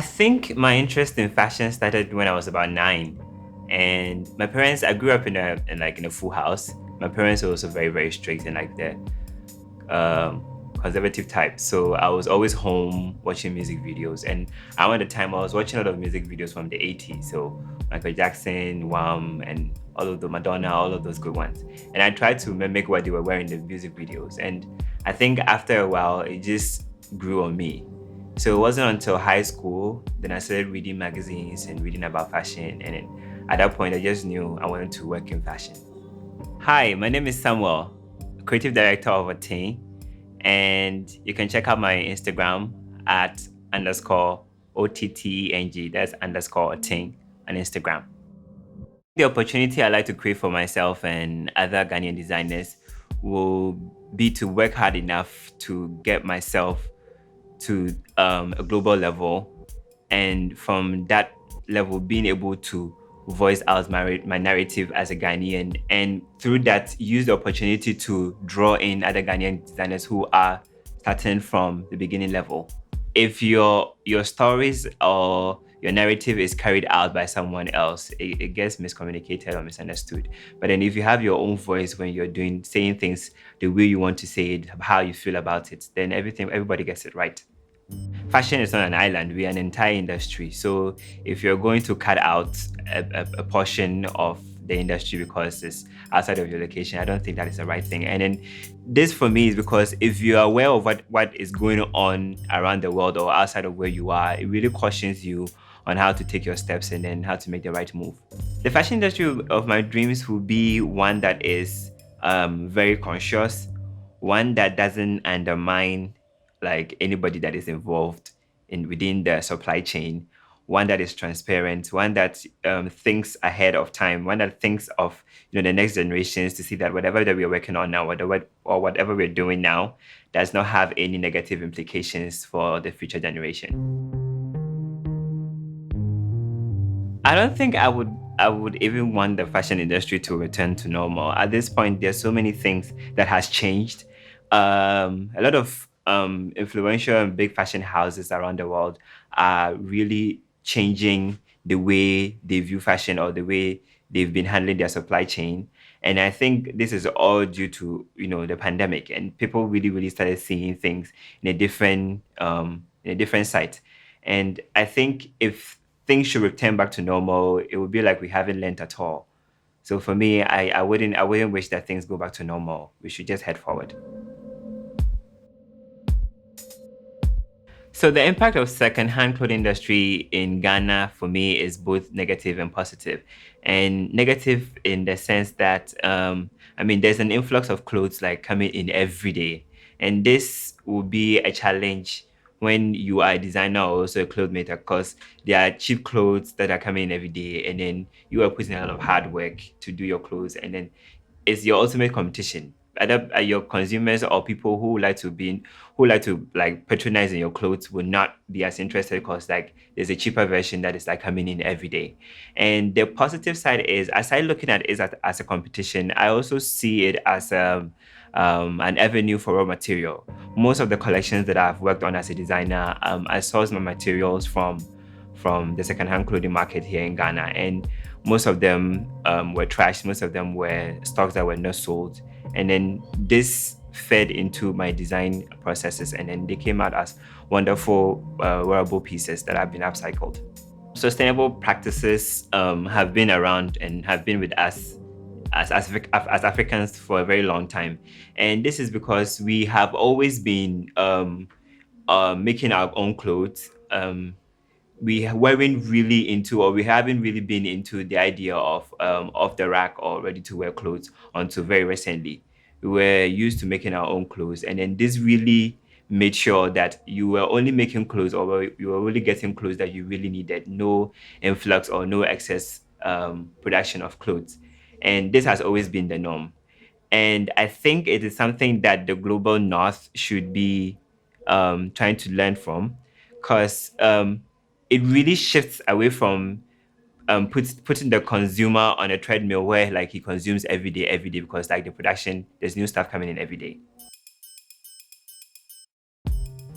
I think my interest in fashion started when I was about 9. And my parents, I grew up in a full house. My parents were also very, very strict and like the um, conservative type. So I was always home watching music videos. And around the time I was watching a lot of music videos from the 80s. So Michael Jackson, Wham, and all of the Madonna, all of those good ones. And I tried to mimic what they were wearing in the music videos. And I think after a while, it just grew on me. So it wasn't until high school then I started reading magazines and reading about fashion. And then at that point, I just knew I wanted to work in fashion. Hi, my name is Samuel, creative director of Otteng, and you can check out my Instagram at underscore OTTENG. That's underscore Otteng on Instagram. The opportunity I like to create for myself and other Ghanaian designers will be to work hard enough to get myself to a global level, and from that level being able to voice out my narrative as a Ghanaian, and through that use the opportunity to draw in other Ghanaian designers who are starting from the beginning level. If your stories or your narrative is carried out by someone else, it gets miscommunicated or misunderstood. But then if you have your own voice when you're saying things the way you want to say it, how you feel about it, then everybody gets it right. Fashion is not an island, we're an entire industry. So if you're going to cut out a portion of the industry because it's outside of your location, I don't think that is the right thing. And then this for me is because if you're aware of what is going on around the world or outside of where you are, it really cautions you on how to take your steps and then how to make the right move. The fashion industry of my dreams will be one that is very conscious, one that doesn't undermine like anybody that is involved within the supply chain, one that is transparent, one that thinks ahead of time, one that thinks of the next generations to see that whatever that we're working on now, whatever we're doing now, does not have any negative implications for the future generation. I don't think I would even want the fashion industry to return to normal. At this point, there's so many things that has changed. A lot of influential and big fashion houses around the world are really changing the way they view fashion or the way they've been handling their supply chain. And I think this is all due to the pandemic, and people really, really started seeing things in a different sight. And I think if things should return back to normal, it would be like we haven't learned at all. So for me, I wouldn't wish that things go back to normal. We should just head forward. So the impact of secondhand clothing industry in Ghana for me is both negative and positive. And negative in the sense that I mean there's an influx of clothes like coming in every day. And this will be a challenge when you are a designer or also a clothes maker, because there are cheap clothes that are coming in every day, and then you are putting a lot of hard work to do your clothes, and then it's your ultimate competition. Either your consumers or people who like to like patronize in your clothes will not be as interested because like there's a cheaper version that is like coming in every day. And the positive side is, aside looking at it as a competition, I also see it as an avenue for raw material. Most of the collections that I've worked on as a designer, I source my materials from the secondhand clothing market here in Ghana, and most of them were trashed. Most of them were stocks that were not sold, and then this fed into my design processes, and then they came out as wonderful wearable pieces that have been upcycled. Sustainable practices have been around and have been with us as Africans for a very long time, and this is because we have always been making our own clothes. We weren't really into, or we haven't really been into the idea of off the rack or ready to wear clothes until very recently. We were used to making our own clothes, and then this really made sure that you were only making clothes, or you were only getting clothes that you really needed, no influx or no excess production of clothes. And this has always been the norm. And I think it is something that the global north should be trying to learn from, because it really shifts away from putting the consumer on a treadmill where like he consumes every day, because like the production, there's new stuff coming in every day.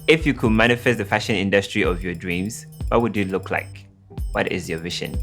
If you could manifest the fashion industry of your dreams, what would you look like? What is your vision?